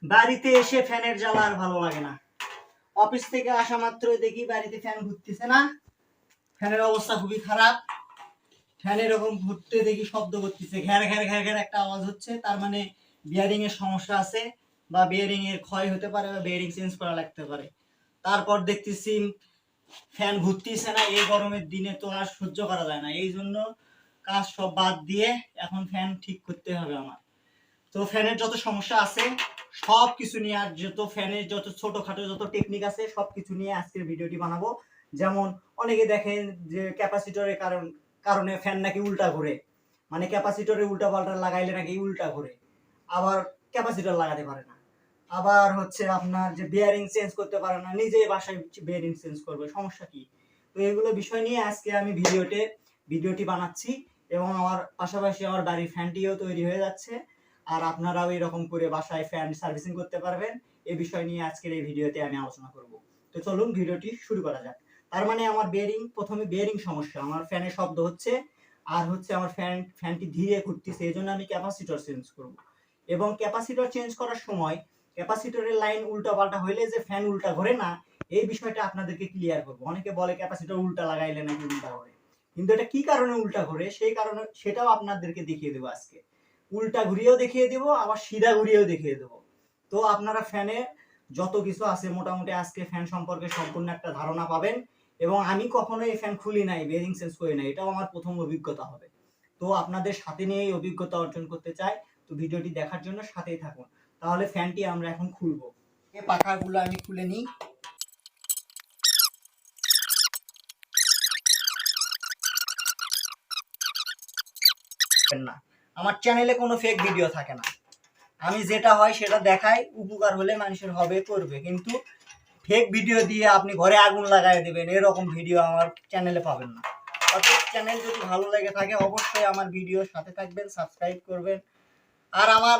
বাড়িতে এসে ফ্যানের জ্বালা আর ভালো লাগে না। অফিস থেকে আসা মাত্রই দেখি বাড়িতে ফ্যান ঘুরতেছে না, ফ্যানের অবস্থা খুবই খারাপ। ফ্যান এরকম ঘুরতে দেখি শব্দ করতেছে, ঘ্যার ঘ্যার ঘ্যার ঘ্যার একটা আওয়াজ হচ্ছে, তার মানে বিয়ারিং এর সমস্যা আছে বা বিয়ারিং এর ক্ষয় হতে পারে বা বিয়ারিং চেঞ্জ করা লাগতে পারে। তারপর দেখতেছি ফ্যান ঘুরতেছে না, এই গরমের দিনে তো আর সহ্য করা যায় না, এই জন্য কাজ সব বাদ দিয়ে এখন ফ্যান ঠিক করতে হবে আমার। তো ফ্যানের যত সমস্যা আছে সব কিছু নিয়ে, আর যত ফ্যানের যত ছোটখাটো যত টেকনিক আছে সব কিছু নিয়ে আজকের ভিডিওটি বানাবো। যেমন অনেকে দেখেন যে ক্যাপাসিটরের কারণে ফ্যান নাকি উল্টা ঘুরে, মানে ক্যাপাসিটরে উল্টা পাল্টা লাগাইলে নাকি উল্টা ঘুরে, আবার ক্যাপাসিটর লাগাতে পারে না, আবার হচ্ছে আপনার যে বিয়ারিং চেঞ্জ করতে পারে না, নিজে বাসায় বিয়ারিং চেঞ্জ করবে, সমস্যা কি? তো এগুলো বিষয় নিয়ে আজকে আমি ভিডিওটি বানাচ্ছি, এবং আমার পাশাপাশি আমার বাড়ির ফ্যানটিও তৈরি হয়ে যাচ্ছে, আর আপনারাও এরকম করে বাসায় ফ্যান সার্ভিসিং করতে পারবেন। এই বিষয় নিয়ে আজকের এই ভিডিওতে আমি আলোচনা করব। তো চলুন ভিডিওটি শুরু করা যাক। তার মানে আমার প্রথমে বিয়ারিং সমস্যা, আমার ফ্যানে শব্দ হচ্ছে, আর হচ্ছে আমার ফ্যানটি ধীরে ঘুরতেছে, এই জন্য আমি ক্যাপাসিটর চেঞ্জ করব। এবং ক্যাপাসিটর চেঞ্জ করার সময় ক্যাপাসিটরের লাইন উল্টা পাল্টা হইলে যে ফ্যান উল্টা ঘোরে না, এই বিষয়টা আপনাদেরকে ক্লিয়ার করব। অনেকে বলে ক্যাপাসিটর উল্টা লাগাইলে নাকি উল্টা ঘোরে, কিন্তু এটা কি কারণে উল্টা ঘোরে সেই কারণে সেটাও আপনাদেরকে দেখিয়ে দেবো আজকে। উল্টা ঘুরিয়েও দেখিয়ে দেবো, আবার সিধা ঘুরিয়েও দেখিয়ে দেবো। তো আপনারা ফ্যানে যত কিছু আছে মোটামুটি আজকে ফ্যান সম্পর্কে সম্পূর্ণ একটা ধারণা পাবেন। এবং আমি কখনো এই ফ্যান খুলি নাই, বেয়ারিং চেঞ্জ করি নাই, এটাও আমার প্রথম অভিজ্ঞতা হবে। তো আপনাদের সাথে নিয়ে এই অভিজ্ঞতা অর্জন করতে চাই, তো ভিডিওটি দেখার জন্য সাথেই থাকুন। তাহলে ফ্যানটি আমরা এখন খুলবো। এই পাখাগুলো আমি খুলে নিই। না, আমার চ্যানেলে কোনো ফেক ভিডিও থাকে না, আমি যেটা হয় সেটা দেখাই, উপকার হলে মানুষের হবে, করবে, কিন্তু ফেক ভিডিও দিয়ে আপনি ঘরে আগুন লাগাই দেবেন এরকম ভিডিও আমার চ্যানেলে পাবেন না। অর্থাৎ চ্যানেল যদি ভালো লেগে থাকে অবশ্যই আমার ভিডিওর সাথে থাকবেন, সাবস্ক্রাইব করবেন। আর আমার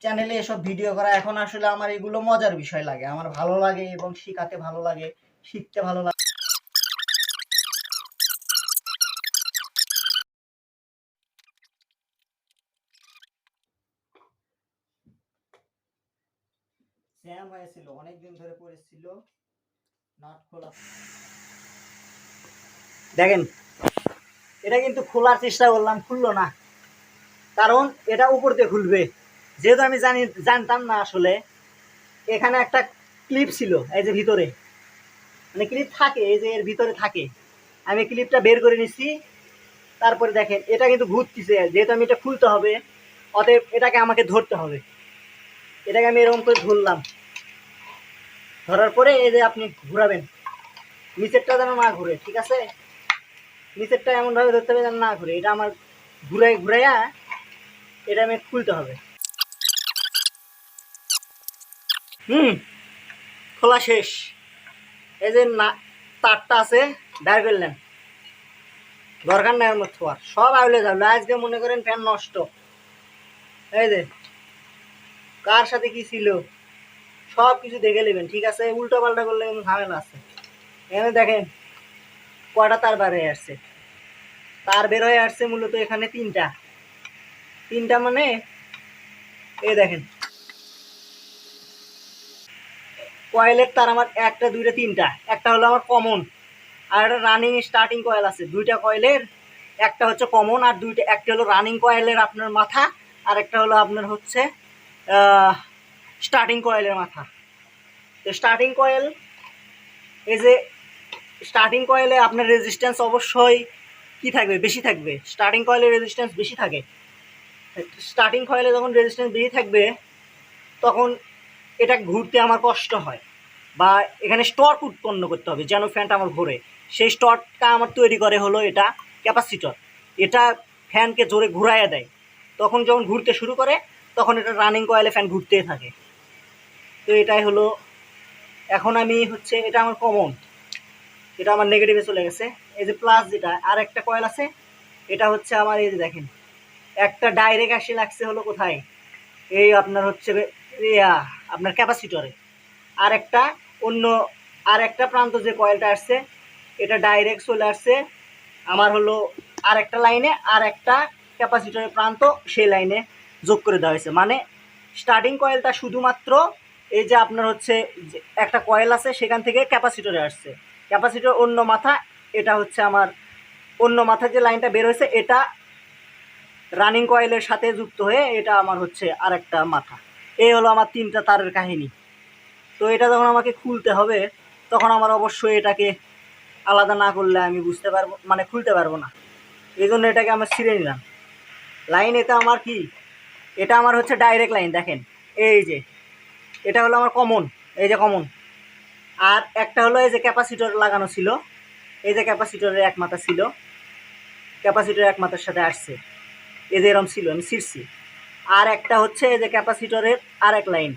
চ্যানেলে এসব ভিডিও করা এখন আসলে আমার এগুলো মজার বিষয় লাগে, আমার ভালো লাগে এবং শিখাতে ভালো লাগে, শিখতে ভালো লাগে। জ্যাম হয়েছিল, অনেকদিন ধরে পড়েছিল, নাট খোলা। দেখেন, এটা কিন্তু খোলার চেষ্টা করলাম, খুললো না, কারণ এটা উপর দিয়ে খুলবে। যেহেতু আমি জানতাম না আসলে, এখানে একটা ক্লিপ ছিল এই যে ভিতরে, মানে ক্লিপ থাকে এই যে এর ভিতরে থাকে, আমি ক্লিপটা বের করে নিচ্ছি। তারপরে দেখেন এটা কিন্তু ঘুরতেছে, যেহেতু আমি এটা খুলতে হবে, অতএব এটাকে আমাকে ধরতে হবে। এটাকে আমি এরকম করে ধরলাম, ধরার পরে এই যে আপনি ঘুরাবেন, নিচেরটা যেন না ঘুরে, ঠিক আছে? নিচেরটা এমনভাবে ধরতে হবে যেন না ঘুরে, এটা আমার ঘুরাইয়া এটা আমি খুলতে হবে। খোলা শেষ। এই যে না তারটা আছে বের করলেন, দরকার নাই ওর মধ্যে আর, সব আউলে যাবে। আজকে মনে করেন ফ্যান নষ্ট, এই যে কার সাথে কি ছিল সব কিছু দেখে নেবেন, ঠিক আছে? উল্টো পাল্টা করলে কিন্তু ঝামেলা আছে। এখানে দেখেন কয়টা তার বের হয়ে আসছে, তার বের হয়ে আসছে মূলত এখানে তিনটা মানে এই দেখেন কয়েলের তার আমার একটা দুইটা তিনটা, একটা হলো আমার কমন, আর একটা রানিং স্টার্টিং কয়েল আছে। দুইটা কয়েলের একটা হচ্ছে কমন, আর একটা হলো রানিং কয়েলের আপনার মাথা, আর একটা হলো আপনার হচ্ছে স্টার্টিং কয়েলের মাথা। তো স্টার্টিং কয়েল, এই যে স্টার্টিং কয়েলে আপনার রেজিস্ট্যান্স অবশ্যই কি থাকবে, বেশি থাকবে। স্টার্টিং কয়েলের রেজিস্ট্যান্স বেশি থাকে। স্টার্টিং কয়েলে যখন রেজিস্ট্যান্স বেশি থাকবে তখন এটা ঘুরতে আমার কষ্ট হয়, বা এখানে স্টর্ক উৎপন্ন করতে হবে যেন ফ্যানটা আমার ঘোরে। সেই স্টর্কটা আমার তৈরি করে হলো এটা ক্যাপাসিটর। এটা ফ্যানকে জোরে ঘুরাইয়া দেয়, তখন যখন ঘুরতে শুরু করে তখন এটা রানিং কয়েলে ফ্যান ঘুরতেই থাকে। তো এটাই হলো, এখন আমি হচ্ছে এটা আমার কমন, এটা আমার নেগেটিভে চলে গেছে। এই যে প্লাস যেটা আর একটা কয়েল আছে, এটা হচ্ছে আমার এই যে দেখেন একটা ডাইরেক্ট আসে লাগছে হলো কোথায়, এই আপনার হচ্ছে আপনার ক্যাপাসিটরে। আর একটা অন্য আর একটা প্রান্ত যে কয়েলটা আসছে এটা ডাইরেক্ট চলে আসছে আমার হলো আর একটা লাইনে, আর একটা ক্যাপাসিটরের প্রান্ত সেই লাইনে যোগ করে দেওয়া হয়েছে। মানে স্টার্টিং কয়েলটা শুধুমাত্র এই যে আপনার হচ্ছে একটা কয়েল আছে সেখান থেকে ক্যাপাসিটরে আসছে, ক্যাপাসিটর অন্য মাথা, এটা হচ্ছে আমার অন্য মাথা যে লাইনটা বের হয়েছে এটা রানিং কয়েলের সাথে যুক্ত হয়ে এটা আমার হচ্ছে আরেকটা মাথা। এই হলো আমার 3টা তারের কাহিনী। তো এটা যখন আমাকে খুলতে হবে তখন আমার অবশ্যই এটাকে আলাদা না করলে আমি বুঝতে পারবো, মানে খুলতে পারবো না। এই জন্য এটাকে আমরা ছিঁড়ে নিলাম। লাইন এটা আমার কি, এটা আমার হচ্ছে ডাইরেক্ট লাইন। দেখেন এই যে এটা হলো আমার কমন, এই যে কমন। আর একটা হলো এই যে ক্যাপাসিটর লাগানো ছিল, এই যে ক্যাপাসিটরের এক মাথা ছিল, ক্যাপাসিটরের এক মাথার সাথে আসছে, এই যে এরম ছিল, আমি ছিঁড়ছি। আর একটা হচ্ছে এই যে ক্যাপাসিটরের আরেক লাইন,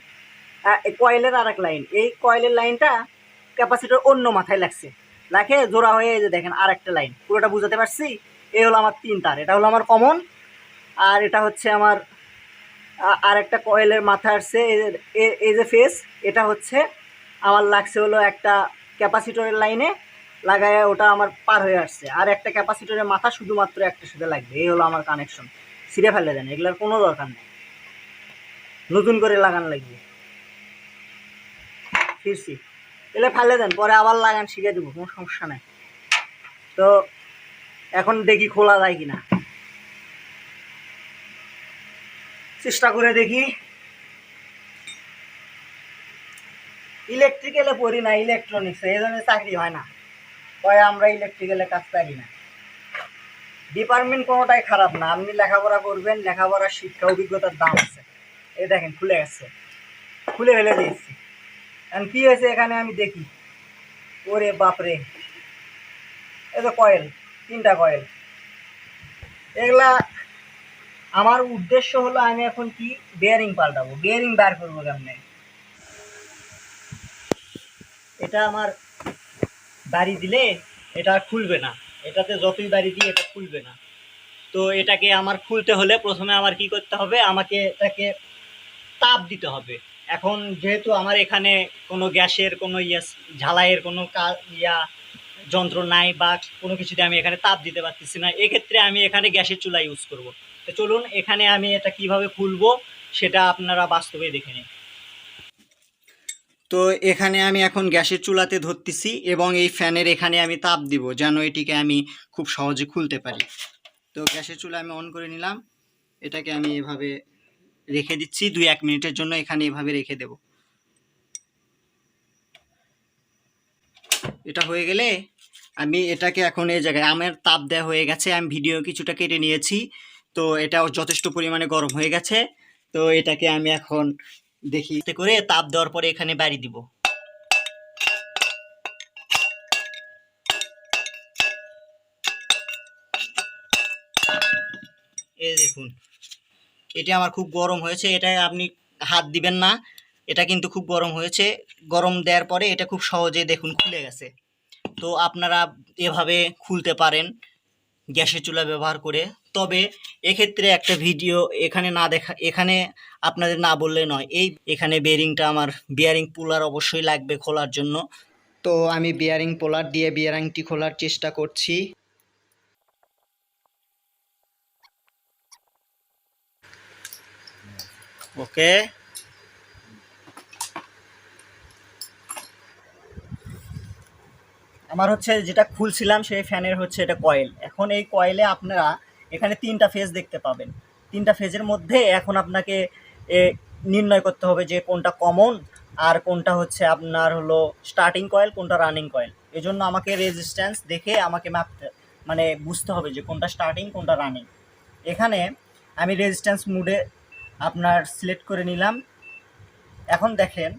কয়েলের আরেক লাইন, এই কয়েলের লাইনটা ক্যাপাসিটর অন্য মাথায় লাগছে, লাখে জোড়া হয়ে এই যে দেখেন আর একটা লাইন। পুরোটা বুঝাতে পারছি? এই হলো আমার 3 তার, এটা হলো আমার কমন। আর এটা হচ্ছে আমার আর একটা কয়েলের মাথা আসছে, এই যে ফেস, এটা হচ্ছে আমার লাগছে হলো একটা ক্যাপাসিটরের লাইনে লাগায়, ওটা আমার পার হয়ে আসছে। আর একটা ক্যাপাসিটরের মাথা শুধুমাত্র একটার সাথে লাগবে। এই হলো আমার কানেকশন। ছিঁড়ে ফেলে দেন, এগুলোর কোনো দরকার নেই, নতুন করে লাগান লাগবে। ফিরছি, এলে ফেলে দেন, পরে আবার লাগান শিখে দেবো, কোনো সমস্যা নেই। তো এখন দেখি খোলা যায় কিনা, চেষ্টা করে দেখি। ইলেকট্রিক্যালে পড়ি না, ইলেকট্রনিক্স, এই জন্য চাকরি হয় না, কয় আমরা ইলেকট্রিক্যালে কাজ পারি না। ডিপার্টমেন্ট কোনোটাই খারাপ না, আপনি লেখাপড়া করবেন, লেখাপড়ার শিক্ষা অভিজ্ঞতার দাম আছে। এই দেখেন খুলে গেছে, খুলে ফেলে দিয়েছি। এখন কী হয়েছে এখানে আমি দেখি, ওরে বাপরে, এই তো কয়েল, 3টা কয়েল। এগুলা আমার উদ্দেশ্য হলো আমি এখন কি বেয়ারিং পাল্টাবো, বেয়ারিং বার করবো কেমনে। এটা আমার বাড়ি দিলে এটা খুলবে না, এটাতে যতই বাড়ি দিই এটা খুলবে না। তো এটাকে আমার খুলতে হলে প্রথমে আমার কি করতে হবে, আমাকে এটাকে তাপ দিতে হবে। এখন যেহেতু আমার এখানে কোনো গ্যাসের কোনো ঝালাইয়ের কোনো যন্ত্র নাই বা কোনো কিছুতে আমি এখানে তাপ দিতে পারতেছি না, এক্ষেত্রে আমি এখানে গ্যাসের চুলা ইউজ করব। তো চলুন এখানে আমি এটা কিভাবে খুলবো সেটা আপনারা বাস্তবে দেখে নিন। তো এখানে আমি এখন গ্যাসের চুলাতে ধরতেছি এবং এই ফ্যানের এখানে আমি তাপ দিব যেন এটিকে আমি খুব সহজে খুলতে পারি। তো গ্যাসের চুলা আমি অন করে নিলাম, এটাকে আমি এভাবে রেখে দিচ্ছি 2-1 মিনিটের জন্য, এখানে এভাবে রেখে দেব। এটা হয়ে গেলে আমি এটাকে এখন এই জায়গায়, আমার তাপ দেওয়া হয়ে গেছে, আমি ভিডিও কিছুটা কেটে নিয়েছি। তো এটাও যথেষ্ট পরিমাণে গরম হয়ে গেছে। তো এটাকে আমি এখন দেখি করে তাপ দেওয়ার পরে এখানে বাড়ি দিব। এই দেখুন এটি আমার খুব গরম হয়েছে, এটা আপনি হাত দিবেন না, এটা কিন্তু খুব গরম হয়েছে। গরম দেওয়ার পরে এটা খুব সহজে দেখুন খুলে গেছে। তো আপনারা এভাবে খুলতে পারেন গ্যাসের চুলা ব্যবহার করে। তবে এক্ষেত্রে একটা ভিডিও এখানে না দেখা, এখানে আপনাদের না বললে নয়, এখানে বেয়ারিংটা আমার বিয়ারিং পুলার অবশ্যই লাগবে খোলার জন্য। তো আমি বিয়ারিং পোলার দিয়ে বিয়ারিংটি খোলার চেষ্টা করছি। ওকে, আমার হচ্ছে যেটা খুলছিলাম সেই ফ্যানের হচ্ছে এটা কয়েল। এখন এই কয়েলে আপনারা এখানে 3টা ফেজ দেখতে পাবেন। 3টা ফেজের মধ্যে এখন আপনাকে নির্ণয় করতে হবে যে কোনটা কমন আর কোনটা হচ্ছে আপনার হলো স্টার্টিং কয়েল, কোনটা রানিং কয়েল। এই জন্য আমাকে রেজিস্ট্যান্স দেখে আমাকে মাপতে, মানে বুঝতে হবে যে কোনটা স্টার্টিং কোনটা রানিং। এখানে আমি রেজিস্ট্যান্স মুডে আপনার সিলেক্ট করে নিলাম। এখন দেখেন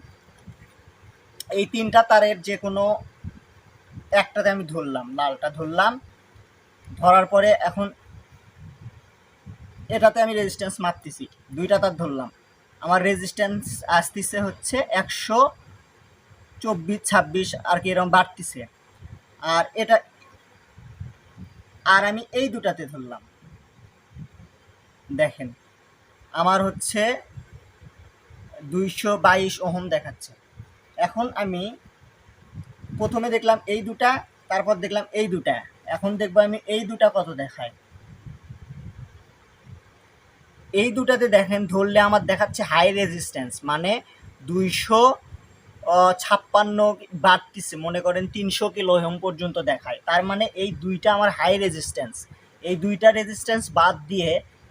এই 3টা তারের যে কোনো একটাতে আমি ধরলাম, লালটা ধরলাম, ধরার পরে এখন এটাতে আমি রেজিস্ট্যান্স মাপতেছি, 2টা তার ধরলাম, আমার রেজিস্ট্যান্স আসতেছে হচ্ছে 124-26 আর কি এরকম বাড়তিছে। আর এটা, আর আমি এই 2টাতে ধরলাম, দেখেন আমার হচ্ছে 222 ওহম দেখাচ্ছে। এখন আমি প্রথমে দেখলাম এই 2টা, তারপর দেখলাম এই 2টা, এখন দেখবো আমি এই 2টা কত দেখায়। এই দুটাতে দেখেন ধরলে আমার দেখাচ্ছে হাই রেজিস্ট্যান্স, মানে 256 বাড়তিছে, মনে করেন 300 কিলো ওহম পর্যন্ত দেখায়। তার মানে এই দুইটা আমার হাই রেজিস্ট্যান্স। এই দুইটা রেজিস্ট্যান্স বাদ দিয়ে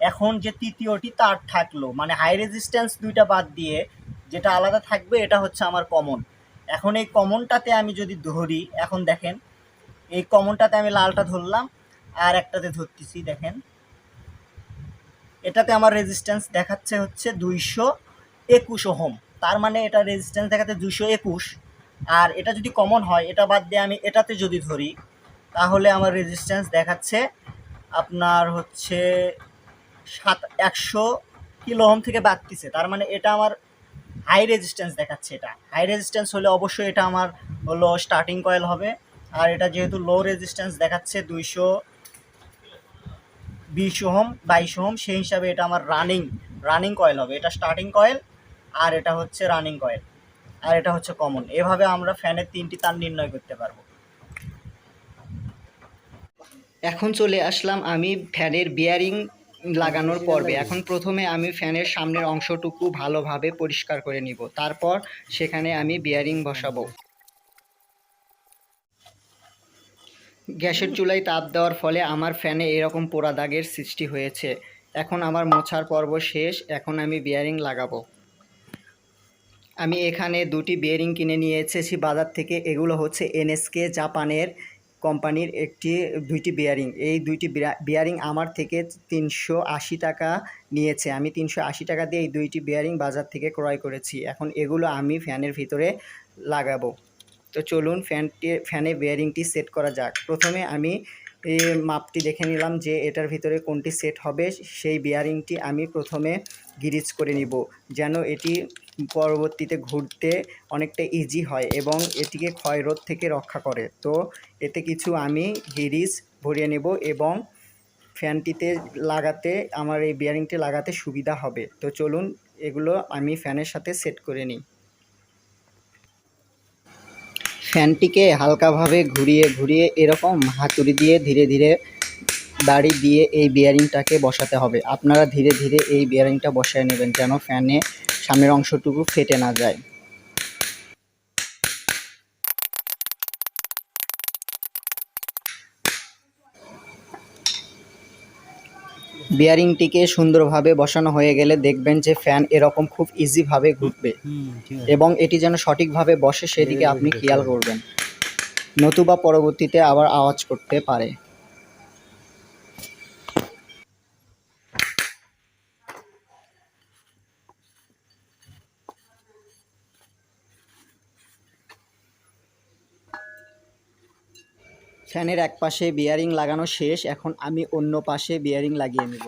এখন যে তৃতীয়টি তার থাকলো, মানে হাই রেজিস্ট্যান্স দুইটা বাদ দিয়ে যেটা আলাদা থাকবে এটা হচ্ছে আমার কমন। এখন এই কমনটাতে আমি যদি ধরি, এখন দেখেন এই কমনটাতে আমি লালটা ধরলাম আর একটাতে ধরতেছি, দেখেন এটাতে আমার রেজিস্ট্যান্স দেখাচ্ছে হচ্ছে 221 ওহম। তার মানে এটা রেজিস্ট্যান্স দেখাচ্ছে 221। আর এটা যদি কমন হয়, এটা বাদ দিয়ে আমি এটাতে যদি ধরি, তাহলে আমার রেজিস্ট্যান্স দেখাচ্ছে আপনার হচ্ছে 100 কিলো ওহম থেকে বাড়তিছে। তার মানে এটা আমার হাই রেজিস্ট্যান্স দেখাচ্ছে। এটা হাই রেজিস্ট্যান্স হলে অবশ্যই এটা আমার হলো স্টার্টিং কয়েল হবে। আর এটা যেহেতু লো রেজিস্ট্যান্স দেখাচ্ছে 220 ওহম 22 ওহম, সেই হিসাবে এটা আমার রানিং কয়েল হবে। এটা স্টার্টিং কয়েল আর এটা হচ্ছে রানিং কয়েল আর এটা হচ্ছে কমন। এভাবে আমরা ফ্যানের 3টি তার নির্ণয় করতে পারবো। এখন চলে আসলাম আমি ফ্যানের বিয়ারিং লাগানোর পর্বে। এখন প্রথমে আমি ফ্যানের সামনের অংশটুকু ভালোভাবে পরিষ্কার করে নিব, তারপর সেখানে আমি বিয়ারিং বসাবো। গ্যাসের চুলায় তাপ দেওয়ার ফলে আমার ফ্যানে এরকম পোড়া দাগের সৃষ্টি হয়েছে। এখন আমার মোছার পর্ব শেষ, এখন আমি বিয়ারিং লাগাবো। আমি এখানে দুটি বিয়ারিং কিনে নিয়ে এসেছি বাজার থেকে। এগুলো হচ্ছে এনএসকে জাপানের কোম্পানির দুইটি বিয়ারিং। এই দুইটি বিয়ারিং আমার থেকে 380 টাকা নিয়েছে। আমি 380 টাকা দিয়ে এই দুইটি বিয়ারিং বাজার থেকে ক্রয় করেছি। এখন এগুলো আমি ফ্যানের ভিতরে লাগাবো। তো চলুন ফ্যানে বিয়ারিংটি সেট করা যাক। প্রথমে আমি এই মাপটি দেখে নিলাম যে এটার ভিতরে কোনটি সেট হবে। সেই বিয়ারিংটি আমি প্রথমে গিরিজ করে নিব, যেন এটি পরবর্তীতে ঘুরতে অনেকটা ইজি হয় এবং এটিকে ক্ষয়রোধ থেকে রক্ষা করে। তো এতে কিছু আমি গিরিজ ভরিয়ে নেব এবং ফ্যানটিতে লাগাতে আমার এই বিয়ারিংটি লাগাতে সুবিধা হবে। তো চলুন এগুলো আমি ফ্যানের সাথে সেট করে নিই। ফ্যানটিকে হালকাভাবে ঘুরিয়ে ঘুরিয়ে এরকম হাতুড়ি দিয়ে ধীরে ধীরে দাড়ি দিয়ে এই বিয়ারিংটাকে বসাতে হবে। আপনারা ধীরে ধীরে এই বিয়ারিংটা বসায় নেবেন যেন ফ্যানে সামনের অংশটুকু ফেটে না যায়। বিয়ারিংটিকে সুন্দরভাবে বসানো হয়ে গেলে দেখবেন যে ফ্যান এরকম খুব ইজিভাবে ঘুরবে এবং এটি যেন সঠিকভাবে বসে সেদিকে আপনি খেয়াল করবেন, নতুবা পরবর্তীতে আবার আওয়াজ করতে পারে। ফ্যানের এক পাশে বিয়ারিং লাগানো শেষ, এখন আমি অন্য পাশে বিয়ারিং লাগিয়ে নেব।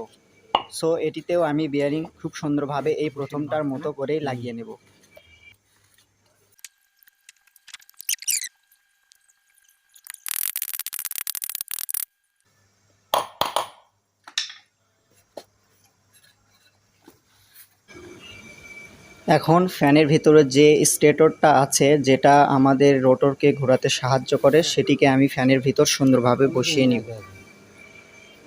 সো এটিতেও আমি বিয়ারিং খুব সুন্দরভাবে এই প্রথমটার মতো করেই লাগিয়ে নেব। এখন ফ্যানের ভিতরে যে স্টেটরটা আছে, যেটা আমাদের রোটরকে ঘোরাতে সাহায্য করে, সেটিকে আমি ফ্যানের ভিতর সুন্দরভাবে বসিয়ে নিব,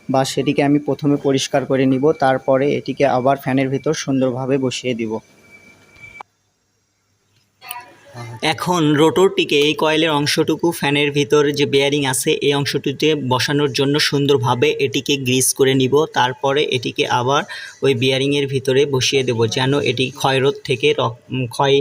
বা সেটিকে আমি প্রথমে পরিষ্কার করে নিব, তারপরে এটিকে আবার ফ্যানের ভিতর সুন্দরভাবে বসিয়ে দিব। এখন রোটরটিকে এই কয়েলের অংশটুকু ফ্যানের ভিতর যে বেয়ারিং আছে এই অংশটিতে বসানোর জন্য সুন্দরভাবে এটিকে গ্রিস করে নিব। তারপরে এটিকে আবার ওই বেয়ারিংয়ের ভিতরে বসিয়ে দেব যেন এটি ক্ষয়রোধ থেকে ক্ষয়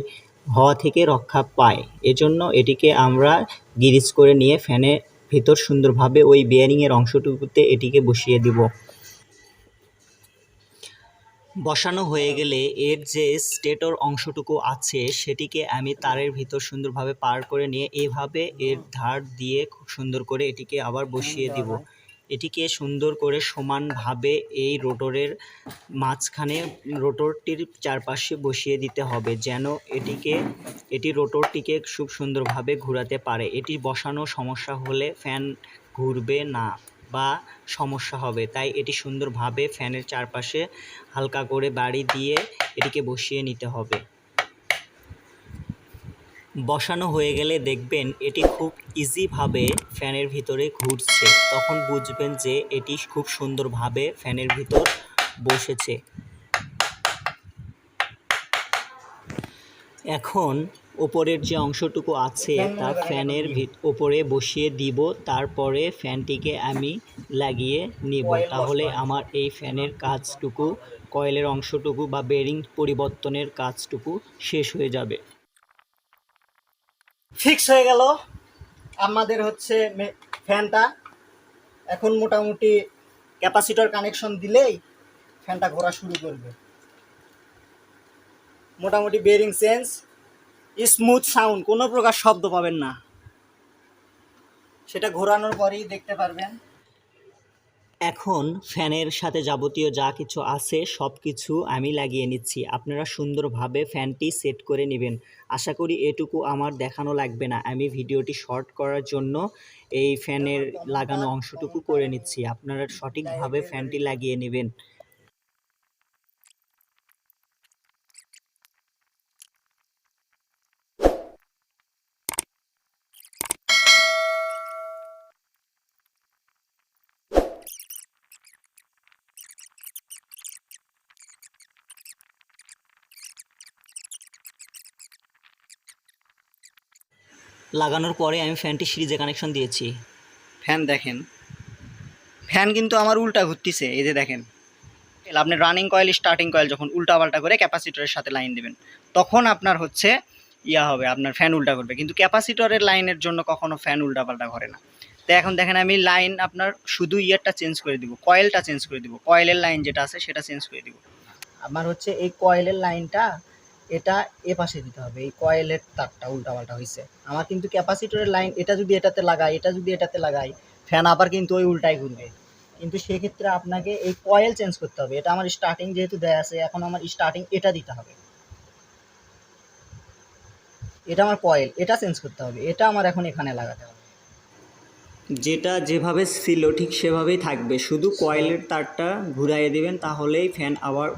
হওয়া থেকে রক্ষা পায়। এজন্য এটিকে আমরা গ্রিস করে নিয়ে ফ্যানের ভিতর সুন্দরভাবে ওই বেয়ারিংয়ের অংশটুকুতে এটিকে বসিয়ে দেব। বসানো হয়ে গেলে এর যে স্টেটর অংশটুকু আছে সেটিকে আমি তারের ভিতর সুন্দরভাবে পার করে নিয়ে এভাবে এর ধার দিয়ে খুব সুন্দর করে এটিকে আবার বসিয়ে দিব। এটিকে সুন্দর করে সমানভাবে এই রোটরের মাঝখানে রোটরটির চারপাশে বসিয়ে দিতে হবে যেন এটি রোটরটিকে খুব সুন্দরভাবে ঘোরাতে পারে। এটি বসানো সমস্যা হলে ফ্যান ঘুরবে না বা সমস্যা হবে, তাই এটি সুন্দরভাবে ফ্যানের চারপাশে হালকা করে বাড়ি দিয়ে এটিকে বসিয়ে নিতে হবে। বসানো হয়ে গেলে দেখবেন এটি খুব ইজিভাবে ফ্যানের ভিতরে ঘুরছে, তখন বুঝবেন যে এটি খুব সুন্দরভাবে ফ্যানের ভিতর বসেছে। এখন ওপরের যে অংশটুকু আছে তা ফ্যানের ওপরে বসিয়ে দিব, তারপরে ফ্যানটিকে আমি লাগিয়ে নিব। তাহলে আমার এই ফ্যানের কাজটুকু, কয়েলের অংশটুকু বা বেরিং পরিবর্তনের কাজটুকু শেষ হয়ে যাবে। ফিক্স হয়ে গেল আমাদের হচ্ছে ফ্যানটা। এখন মোটামুটি ক্যাপাসিটর কানেকশন দিলেই ফ্যানটা ঘোরা শুরু করবে। মোটামুটি বেরিং চেঞ্জ, স্মুথ সাউন্ড, কোনো প্রকার শব্দ পাবেন না, সেটা ঘোরানোর পরেই দেখতে পারবেন। এখন ফ্যানের সাথে যাবতীয় যা কিছু আছে সব কিছু আমি লাগিয়ে নিচ্ছি। আপনারা সুন্দরভাবে ফ্যানটি সেট করে নেবেন। আশা করি এটুকু আমার দেখানো লাগবে না, আমি ভিডিওটি শর্ট করার জন্য এই ফ্যানের লাগানো অংশটুকু করে নিচ্ছি। আপনারা সঠিকভাবে ফ্যানটি লাগিয়ে নেবেন। লাগানোর পরে আমি ফ্যানটি সিরিজে কানেকশন দিয়েছি। ফ্যান দেখেন, ফ্যান কিন্তু আমার উল্টা ঘুরতেছে, এই যে দেখেন। আপনি রানিং কয়েল, স্টার্টিং কয়েল যখন উল্টা পাল্টা করে ক্যাপাসিটরের সাথে লাইন দেবেন, তখন আপনার হচ্ছে হবে, আপনার ফ্যান উল্টা করবে। কিন্তু ক্যাপাসিটরের লাইনের জন্য কখনো ফ্যান উল্টা পাল্টা করে না। তো এখন দেখেন আমি লাইন আপনার শুধু ইয়ারটা চেঞ্জ করে দিব, কয়েলটা চেঞ্জ করে দিব, কয়েলের লাইন যেটা আছে সেটা চেঞ্জ করে দিব। আমার হচ্ছে এই কয়েলের লাইনটা এটা এ পাশে দিতে হবে, এই কয়েলের তারটা উল্টা পাল্টা হয়েছে আমার। কিন্তু ক্যাপাসিটরের লাইন এটা যদি এটাতে লাগাই, এটা যদি এটাতে লাগাই, ফ্যান আবার কিন্তু ওই উল্টাই ঘুরবে। কিন্তু সেক্ষেত্রে আপনাকে এই কয়েল চেঞ্জ করতে হবে। এটা আমার স্টার্টিং যেহেতু দেয়া আছে, এখন আমার স্টার্টিং এটা দিতে হবে, এটা আমার কয়েল, এটা চেঞ্জ করতে হবে, এটা আমার এখন এখানে লাগাতে হবে। যেটা যেভাবে ছিল ঠিক সেভাবেই থাকবে, শুধু কয়েলের তারটা ঘুরাইয়ে দিবেন, তাহলেই ফ্যান আবার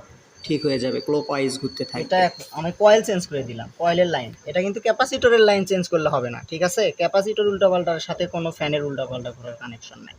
ঠিক হয়ে যাবে, ক্লকওয়াইজ ঘুরতে থাকবে। এটা আমি কয়েল চেঞ্জ করে দিলাম, কয়েলের লাইন। এটা কিন্তু ক্যাপাসিটরের লাইন চেঞ্জ করলে হবে না, ঠিক আছে? ক্যাপাসিটর উল্টাপাল্টার সাথে কোনো ফ্যানের উল্টাপাল্টা করার কানেকশন নাই।